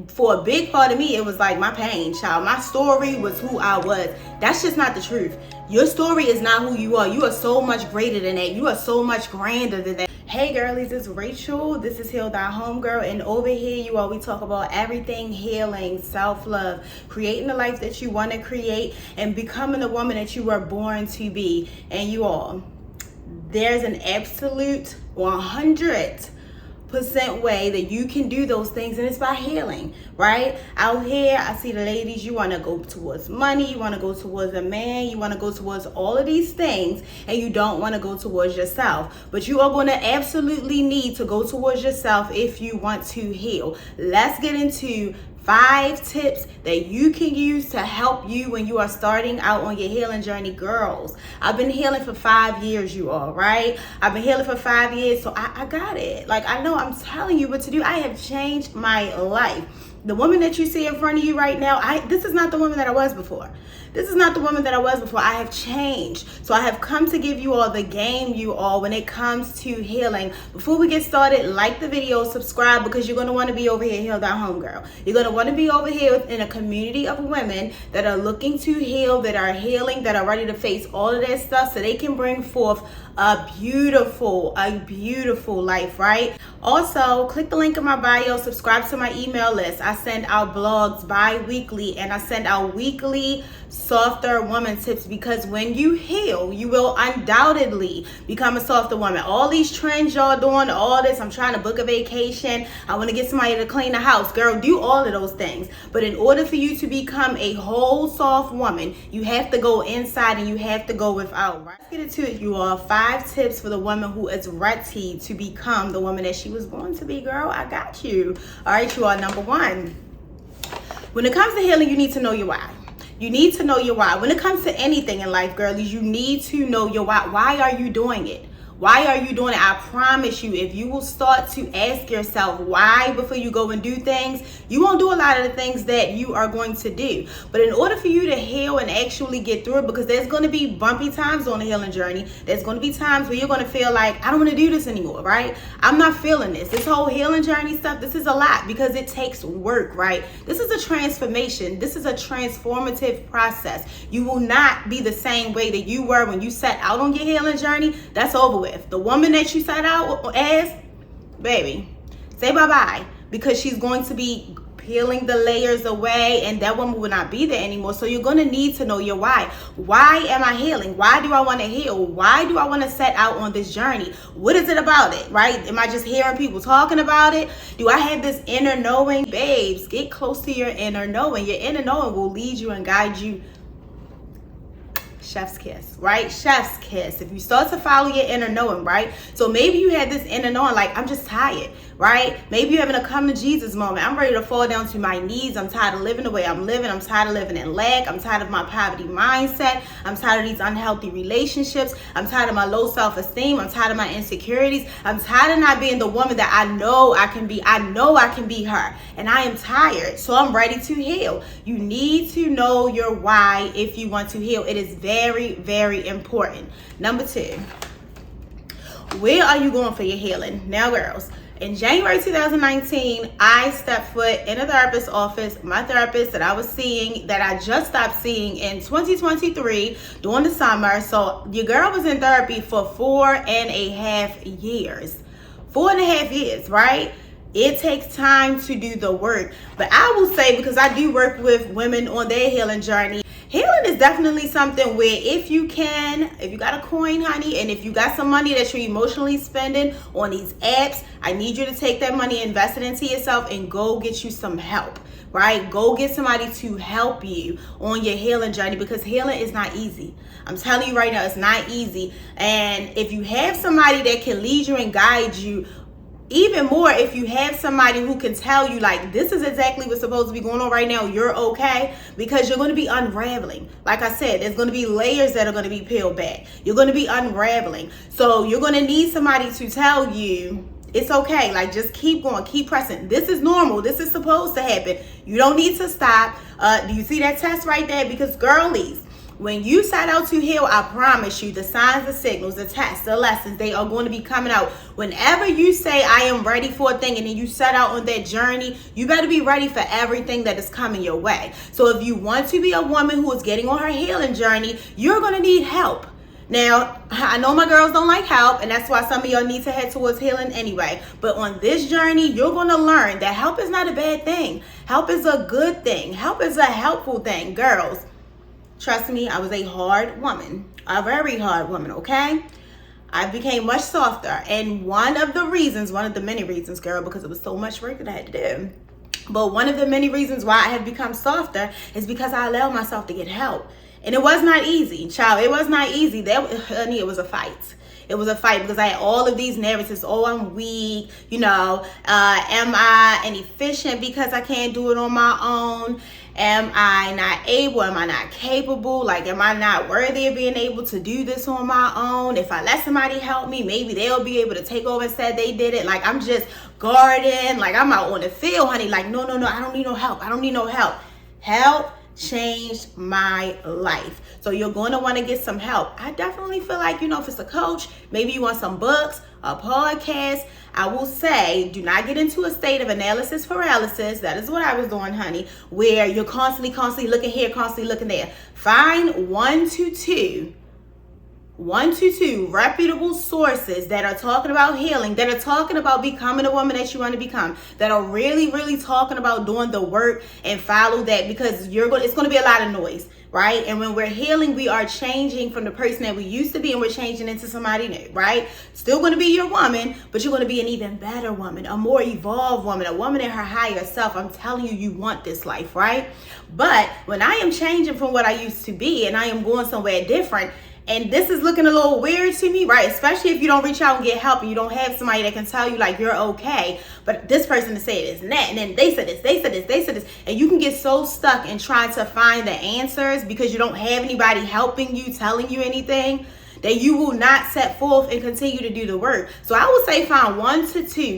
for a big part of me, it was like my pain, child. My story was who I was. That's just not the truth. Your story is not who you are. You are so much greater than that. You are so much grander than that. Hey girlies, it's Rachel. This is Heal Thy Homegirl, and over here we talk about everything healing, self-love, creating the life that you want to create, and becoming the woman that you were born to be. And you all, there's an absolute 100% way that you can do those things, and it's by healing. Right out here, I see the ladies, you want to go towards money, you want to go towards a man, you want to go towards all of these things, and you don't want to go towards yourself. But you are going to absolutely need to go towards yourself if you want to heal. Let's get into 5 tips that you can use to help you when you are starting out on your healing journey. Girls, I've been healing for 5 years, you all, right? I've been healing for 5 years, so I got it. Like, I know I'm telling you what to do. I have changed my life. The woman that you see in front of you right now, this is not the woman that I was before. This is not the woman that I was before. I have changed. So I have come to give you all the game, you all, when it comes to healing. Before we get started, like the video, subscribe, because you're going to want to be over here, Heal Thy Homegirl. You're going to want to be over here in a community of women that are looking to heal, that are healing, that are ready to face all of that stuff so they can bring forth a beautiful life, right? Also, click the link in my bio, subscribe to my email list. I send out blogs bi-weekly, and I send out weekly softer woman tips, because when you heal, you will undoubtedly become a softer woman. All these trends y'all doing, all this, I'm trying to book a vacation, I want to get somebody to clean the house. Girl, do all of those things. But in order for you to become a whole soft woman, you have to go inside and you have to go without. Right? Let's get into it, you all. 5 tips for the woman who is ready to become the woman that she was born to be. Girl, I got you. All right, you all. Number 1, when it comes to healing, you need to know your why. You need to know your why. When it comes to anything in life, girlies, you need to know your why. Why are you doing it? Why are you doing it? I promise you, if you will start to ask yourself why before you go and do things, you won't do a lot of the things that you are going to do. But in order for you to heal and actually get through it, because there's going to be bumpy times on the healing journey, there's going to be times where you're going to feel like, I don't want to do this anymore, right? I'm not feeling this. This whole healing journey stuff, this is a lot because it takes work, right? This is a transformation. This is a transformative process. You will not be the same way that you were when you set out on your healing journey. That's over with. The woman that you set out as, baby, say bye-bye, because she's going to be peeling the layers away, and that woman will not be there anymore. So you're going to need to know your why. Why am I healing? Why do I want to heal? Why do I want to set out on this journey? What is it about it, right? Am I just hearing people talking about it? Do I have this inner knowing? Babes, get close to your inner knowing. Your inner knowing will lead you and guide you. Chef's kiss, right? Chef's kiss. If you start to follow your inner knowing, right? So maybe you had this inner knowing, like, I'm just tired, right? Maybe you're having a come to Jesus moment. I'm ready to fall down to my knees. I'm tired of living the way I'm living. I'm tired of living in lack. I'm tired of my poverty mindset. I'm tired of these unhealthy relationships. I'm tired of my low self-esteem. I'm tired of my insecurities. I'm tired of not being the woman that I know I can be. I know I can be her, and I am tired. So I'm ready to heal. You need to know your why if you want to heal. It is very important. Number 2, where are you going for your healing? Now, girls, in January 2019, I stepped foot in a therapist's office. My therapist that I was seeing, that I just stopped seeing in 2023 during the summer. So your girl was in therapy for 4.5 years. 4.5 years, right? It takes time to do the work. But I will say, because I do work with women on their healing journey, healing is definitely something where if you got a coin, honey, and if you got some money that you're emotionally spending on these apps, I need you to take that money, invest it into yourself, and go get you some help, right? Go get somebody to help you on your healing journey, because healing is not easy. I'm telling you right now, it's not easy. And if you have somebody that can lead you and guide you, even more if you have somebody who can tell you, like, this is exactly what's supposed to be going on right now, you're okay, because you're going to be unraveling. Like I said, there's going to be layers that are going to be peeled back. You're going to be unraveling. So you're going to need somebody to tell you it's okay. Like, just keep going, keep pressing. This is normal. This is supposed to happen. You don't need to stop. Do you see that test right there? Because girlies, When you set out to heal, I promise you, the signs, the signals, the tests, the lessons, they are going to be coming out. Whenever you say, I am ready for a thing, and then you set out on that journey, you better be ready for everything that is coming your way. So if you want to be a woman who is getting on her healing journey, you're going to need help. Now, I know my girls don't like help, and that's why some of y'all need to head towards healing anyway. But on this journey, you're going to learn that help is not a bad thing. Help is a good thing. Help is a helpful thing. Girls, trust me, I was a hard woman, a very hard woman, okay? I became much softer. And one of the many reasons, girl, because it was so much work that I had to do. But one of the many reasons why I have become softer is because I allowed myself to get help. And it was not easy, child. It was not easy. Honey, it was a fight. It was a fight because I had all of these narratives. Oh, I'm weak. Am I inefficient because I can't do it on my own? Am I not able? Am I not capable? Like, am I not worthy of being able to do this on my own? If I let somebody help me, maybe they'll be able to take over and say they did it. Like, I'm just guarding. Like, I'm out on the field, honey. Like, no, I don't need no help. I don't need no help. Help changed my life. So you're going to want to get some help. I definitely feel like, if it's a coach, maybe you want some books, a podcast. I will say, do not get into a state of analysis paralysis. That is what I was doing, honey, where you're constantly looking here, constantly looking there. Find one to two reputable sources that are talking about healing, that are talking about becoming a woman that you want to become, that are really, really talking about doing the work, and follow that, because it's going to be a lot of noise, right? And when we're healing, we are changing from the person that we used to be, and we're changing into somebody new, right? Still going to be your woman, but you're going to be an even better woman, a more evolved woman, a woman in her higher self. I'm telling you, you want this life, right? But when I am changing from what I used to be, and I am going somewhere different, and this is looking a little weird to me, right? Especially if you don't reach out and get help, and you don't have somebody that can tell you, like, you're okay, but this person is saying this and that, and then they said this, and you can get so stuck in trying to find the answers because you don't have anybody helping you, telling you anything, that you will not set forth and continue to do the work. So I would say find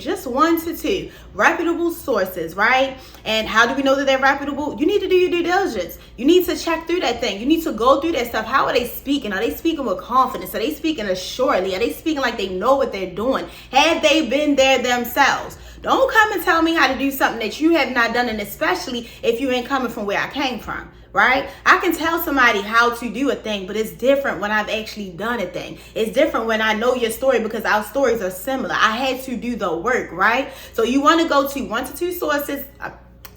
just one to two reputable sources, right? And how do we know that they're reputable? You need to do your due diligence. You need to check through that thing. You need to go through that stuff. How are they speaking? Are they speaking with confidence? Are they speaking assuredly? Are they speaking like they know what they're doing? Have they been there themselves? Don't come and tell me how to do something that you have not done, and especially if you ain't coming from where I came from. Right? I can tell somebody how to do a thing, but it's different when I've actually done a thing. It's different when I know your story, because our stories are similar. I had to do the work, right? So you want to go to 1 to 2 sources.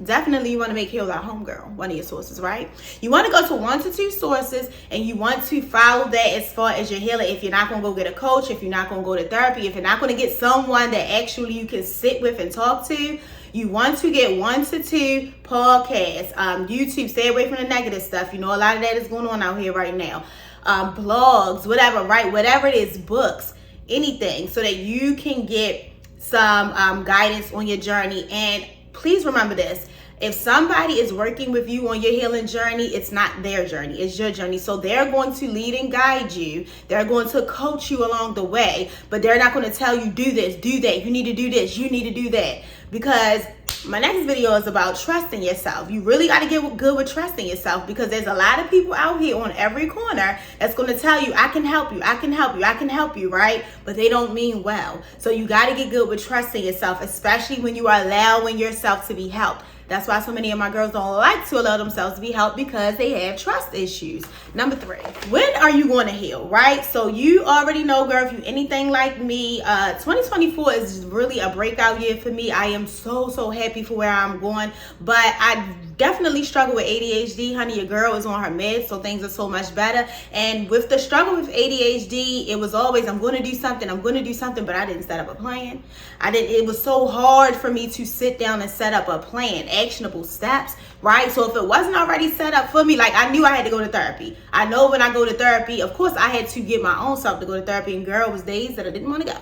Definitely you want to make Heal Our Homegirl one of your sources, right? You want to go to 1 to 2 sources, and you want to follow that as far as your healing. If you're not going to go get a coach, if you're not going to go to therapy, if you're not going to get someone that actually you can sit with and talk to, you want to get 1 to 2 podcasts, YouTube. Stay away from the negative stuff. A lot of that is going on out here right now. Blogs, whatever, right? Whatever it is, books, anything, so that you can get some guidance on your journey. And please remember this. If somebody is working with you on your healing journey, it's not their journey, it's your journey. So they're going to lead and guide you. They're going to coach you along the way, but they're not going to tell you, do this, do that. You need to do this, you need to do that. Because my next video is about trusting yourself. You really got to get good with trusting yourself, because there's a lot of people out here on every corner that's going to tell you, I can help you, I can help you, I can help you, right? But they don't mean well. So you got to get good with trusting yourself, especially when you are allowing yourself to be helped. That's why so many of my girls don't like to allow themselves to be helped, because they have trust issues. Number 3, when are you going to heal, right? So you already know, girl, if you anything like me, 2024 is really a breakout year for me. I am so happy for where I'm going, but I definitely struggle with ADHD, honey. Your girl is on her meds, so things are so much better. And with the struggle with ADHD, it was always, I'm going to do something, but I didn't set up a plan. It was so hard for me to sit down and set up a plan, actionable steps, right? So if it wasn't already set up for me, like, I knew I had to go to therapy. I know when I go to therapy, of course I had to get my own self to go to therapy, and girl, it was days that I didn't want to go.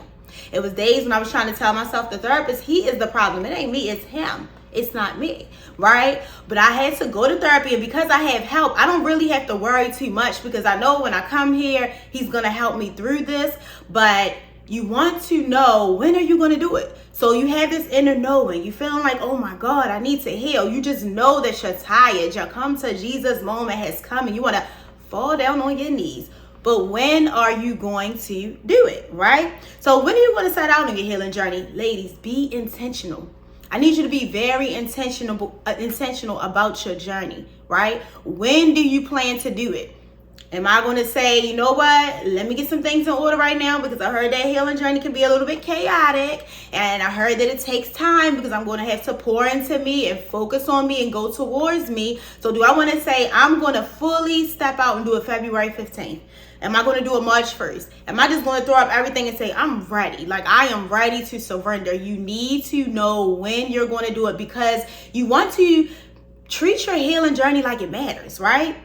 It was days when I was trying to tell myself, the therapist, he is the problem. It ain't me, it's him. It's not me, right? But I had to go to therapy, and because I have help, I don't really have to worry too much, because I know when I come here, he's going to help me through this. But you want to know, when are you going to do it? So you have this inner knowing. You feeling like, oh my God, I need to heal. You just know that you're tired. Your come to Jesus moment has come, and you want to fall down on your knees. But when are you going to do it, right? So when are you going to set out on your healing journey? Ladies, be intentional. I need you to be very intentional about your journey, right? When do you plan to do it? Am I going to say, you know what, let me get some things in order right now because I heard that healing journey can be a little bit chaotic, and I heard that it takes time because I'm going to have to pour into me and focus on me and go towards me. So do I want to say I'm going to fully step out and do it February 15th? Am I going to do it March 1st? Am I just going to throw up everything and say, I'm ready? Like, I am ready to surrender. You need to know when you're going to do it because you want to treat your healing journey like it matters, right?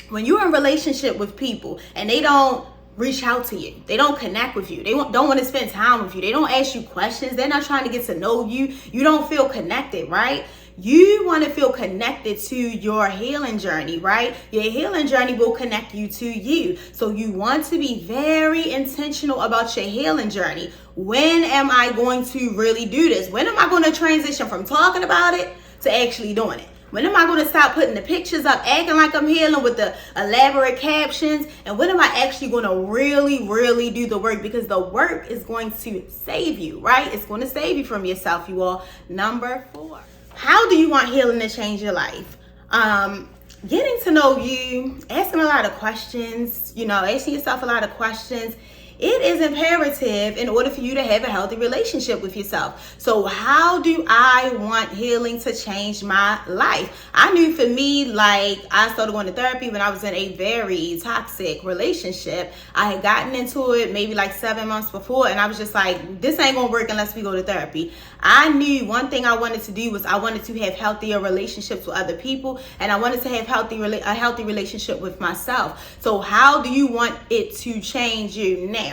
When you're in a relationship with people and they don't reach out to you, they don't connect with you, they don't want to spend time with you, they don't ask you questions, they're not trying to get to know you, you don't feel connected, right? You want to feel connected to your healing journey, right? Your healing journey will connect you to you. So you want to be very intentional about your healing journey. When am I going to really do this? When am I going to transition from talking about it to actually doing it? When am I going to stop putting the pictures up, acting like I'm healing with the elaborate captions? And when am I actually going to really, really do the work? Because the work is going to save you, right? It's going to save you from yourself, you all. Number 4. How do you want healing to change your life? Getting to know you, asking a lot of questions, asking yourself a lot of questions. It is imperative in order for you to have a healthy relationship with yourself. So how do I want healing to change my life? I knew for me, like, I started going to therapy when I was in a very toxic relationship. I had gotten into it maybe like 7 months before, and I was just like, this ain't gonna work unless we go to therapy. I knew one thing I wanted to do was I wanted to have healthier relationships with other people, and I wanted to have a healthy relationship with myself. So how do you want it to change you now?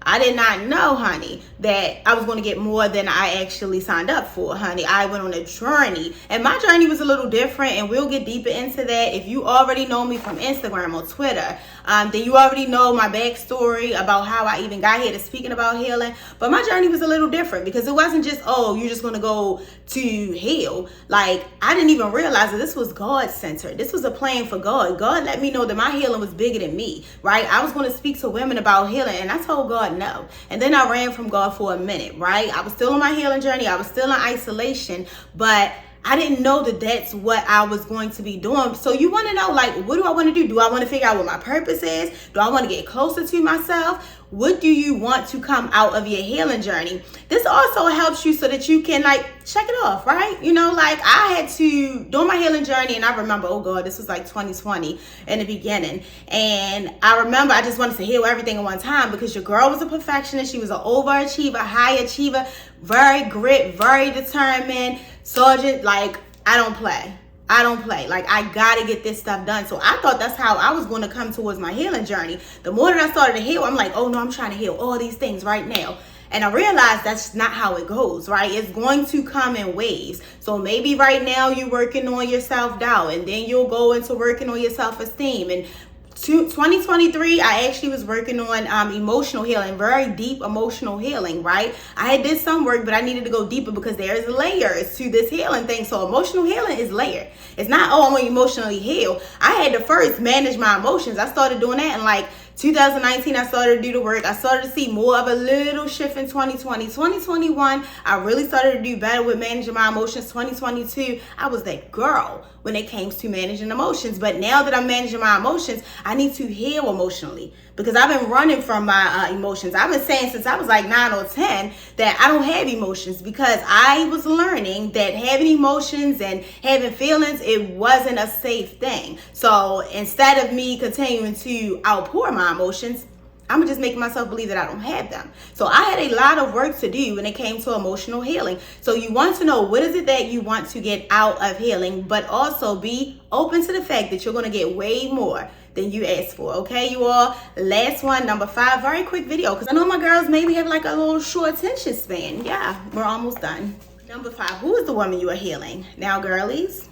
I did not know, honey, that I was going to get more than I actually signed up for, honey. I went on a journey, and my journey was a little different, and we'll get deeper into that. If you already know me from Instagram or Twitter, then you already know my backstory about how I even got here to speaking about healing. But my journey was a little different because it wasn't just, oh, you're just going to go to heal. Like, I didn't even realize that this was God-centered. This was a plan for God. God let me know that my healing was bigger than me, right? I was going to speak to women about healing, and I told God no. And then I ran from God for a minute, right? I was still on my healing journey. I was still in isolation, but I didn't know that that's what I was going to be doing. So you want to know, like, what do I want to do? Do I want to figure out what my purpose is? Do I want to get closer to myself? What do you want to come out of your healing journey? This also helps you so that you can, like, check it off, right? Like, I had to do my healing journey, and I remember, oh God, this was like 2020 in the beginning. And I remember I just wanted to heal everything at one time because your girl was a perfectionist. She was an overachiever, high achiever, very grit, very determined. Sergeant, like, I don't play. Like, I gotta get this stuff done. So I thought that's how I was going to come towards my healing journey. The more that I started to heal, I'm like, oh no, I'm trying to heal all these things right now. And I realized that's not how it goes, right? It's going to come in waves. So maybe right now you're working on your self-doubt, and then you'll go into working on your self-esteem. And 2023, I actually was working on emotional healing, very deep emotional healing, right? I had did some work, but I needed to go deeper because there's layers to this healing thing. So emotional healing is layered. It's not, oh, I'm going to emotionally heal. I had to first manage my emotions. I started doing that in like 2019, I started to do the work. I started to see more of a little shift in 2020. 2021, I really started to do better with managing my emotions. 2022, I was that girl when it came to managing emotions. But now that I'm managing my emotions, I need to heal emotionally because I've been running from my emotions. I've been saying since I was like 9 or 10 that I don't have emotions because I was learning that having emotions and having feelings, it wasn't a safe thing. So instead of me continuing to outpour my emotions, I'm just making myself believe that I don't have them. So I had a lot of work to do when it came to emotional healing. So you want to know what is it that you want to get out of healing, but also be open to the fact that you're going to get way more than you asked for. Okay, you all. Last one, number 5, very quick video because I know my girls maybe have like a little short attention span. Yeah, we're almost done. Number 5, who is the woman you are healing? Now, girlies.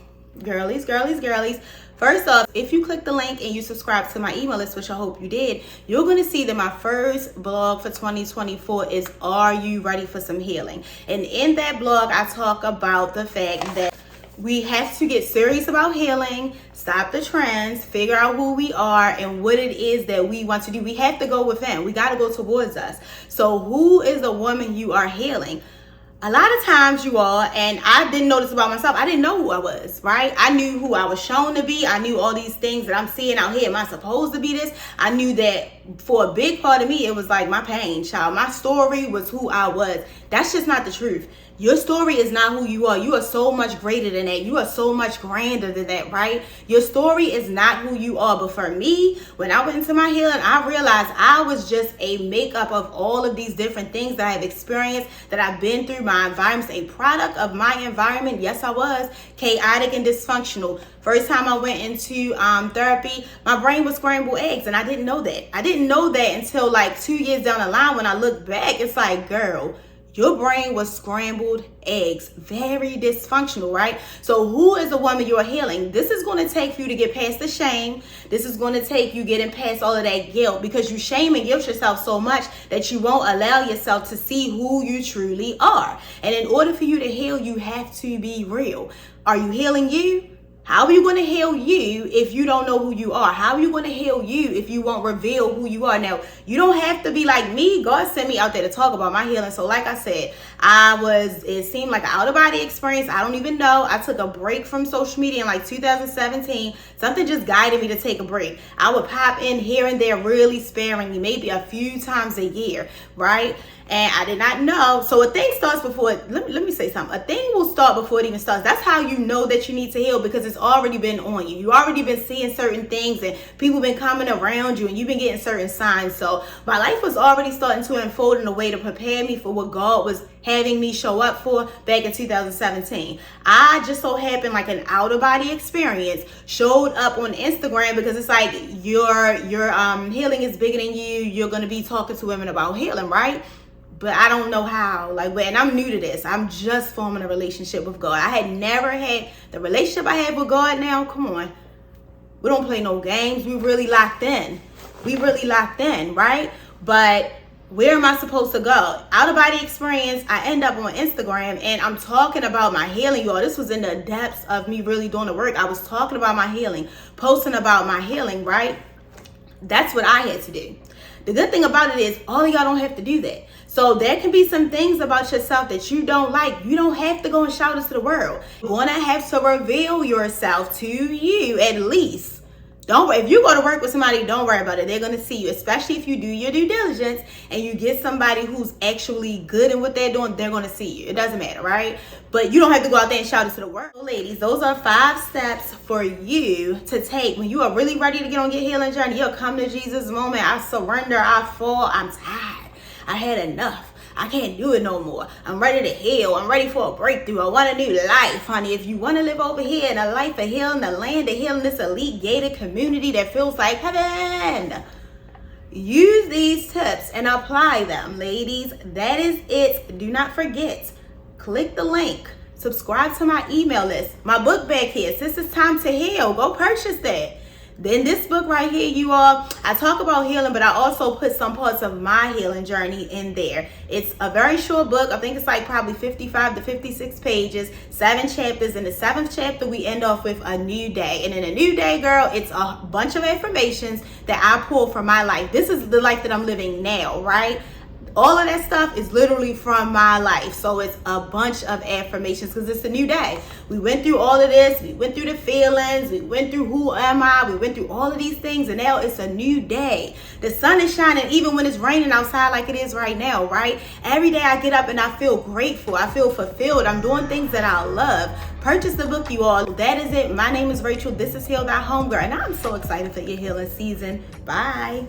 First off, if you click the link and you subscribe to my email list, which I hope you did, you're going to see that my first blog for 2024 is Are You Ready for Some Healing? And in that blog, I talk about the fact that We have to get serious about healing, stop the trends, figure out who we are and what it is that we want to do. We have to go within. We got to go towards us. So who is the woman you are healing? A lot of times, you all, and I didn't know this about myself, I didn't know who I was, right? I knew who I was shown to be. I knew all these things that I'm seeing out here. Am I supposed to be this? I knew that for a big part of me, it was like my pain, child. My story was who I was. That's just not the truth. Your story is not who you are. You are so much greater than that. You are so much grander than that, right? Your story is not who you are. But for me, when I went into my healing, I realized I was just a makeup of all of these different things that I have experienced, that I've been through. My environment, a product of my environment. Yes, I was chaotic and dysfunctional. First time I went into therapy, my brain was scrambled eggs, and I didn't know that. I didn't know that until like 2 years down the line. When I look back, it's like, girl, your brain was scrambled eggs. Very dysfunctional, right? So who is the woman you're healing? This is going to take you to get past the shame. This is going to take you getting past all of that guilt, because you shame and guilt yourself so much that you won't allow yourself to see who you truly are. And in order for you to heal, you have to be real. Are you healing you? How are you going to heal you if you don't know who you are? How are you going to heal you if you won't reveal who you are? Now, you don't have to be like me. God sent me out there to talk about my healing. So like I said, it seemed like an out-of-body experience. I don't even know. I took a break from social media in like 2017. Something just guided me to take a break. I would pop in here and there really sparingly, maybe a few times a year, right? And I did not know. So a thing starts before, let me say something. A thing will start before it even starts. That's how you know that you need to heal, because it's already been on you. You already been seeing certain things, and people been coming around you, and you've been getting certain signs. So my life was already starting to unfold in a way to prepare me for what God was having me show up for back in 2017. I just so happened, like an out-of-body experience, showed up on Instagram, because it's like your healing is bigger than you. You're going to be talking to women about healing, right? But I don't know how, and I'm new to this. I'm just forming a relationship with God. I had never had the relationship I have with God now. Come on. We don't play no games. We really locked in. Right? But where am I supposed to go? Out of body experience, I end up on Instagram, and I'm talking about my healing, y'all. This was in the depths of me really doing the work. I was talking about my healing, posting about my healing, right? That's what I had to do. The good thing about it is all of y'all don't have to do that. So there can be some things about yourself that you don't like. You don't have to go and shout it to the world. You're going to have to reveal yourself to you at least. If you go to work with somebody, don't worry about it. They're going to see you, especially if you do your due diligence and you get somebody who's actually good in what they're doing, they're going to see you. It doesn't matter, right? But you don't have to go out there and shout it to the world. So ladies, those are 5 steps for you to take when you are really ready to get on your healing journey. You'll come to Jesus moment. I surrender. I fall. I'm tired. I had enough. I can't do it no more. I'm ready to heal. I'm ready for a breakthrough. I want a new life, honey. If you want to live over here in a life of healing, the land of healing, this elite gated community that feels like heaven, use these tips and apply them, ladies. That is it. Do not forget, click the link. Subscribe to my email list. My book back here. Since it's time to heal, go purchase that. Then this book right here, you all, I talk about healing, but I also put some parts of my healing journey in there. It's a very short book. I think it's like probably 55 to 56 pages, 7 chapters. In the 7th chapter, we end off with a new day. And in a new day, girl, it's a bunch of affirmations that I pull from my life. This is the life that I'm living now, right? All of that stuff is literally from my life. So it's a bunch of affirmations because it's a new day. We went through all of this. We went through the feelings. We went through who am I. We went through all of these things. And now it's a new day. The sun is shining even when it's raining outside like it is right now, right? Every day I get up and I feel grateful. I feel fulfilled. I'm doing things that I love. Purchase the book, you all. That is it. My name is Rachel. This is Heal That Homegirl. And I'm so excited for your healing season. Bye.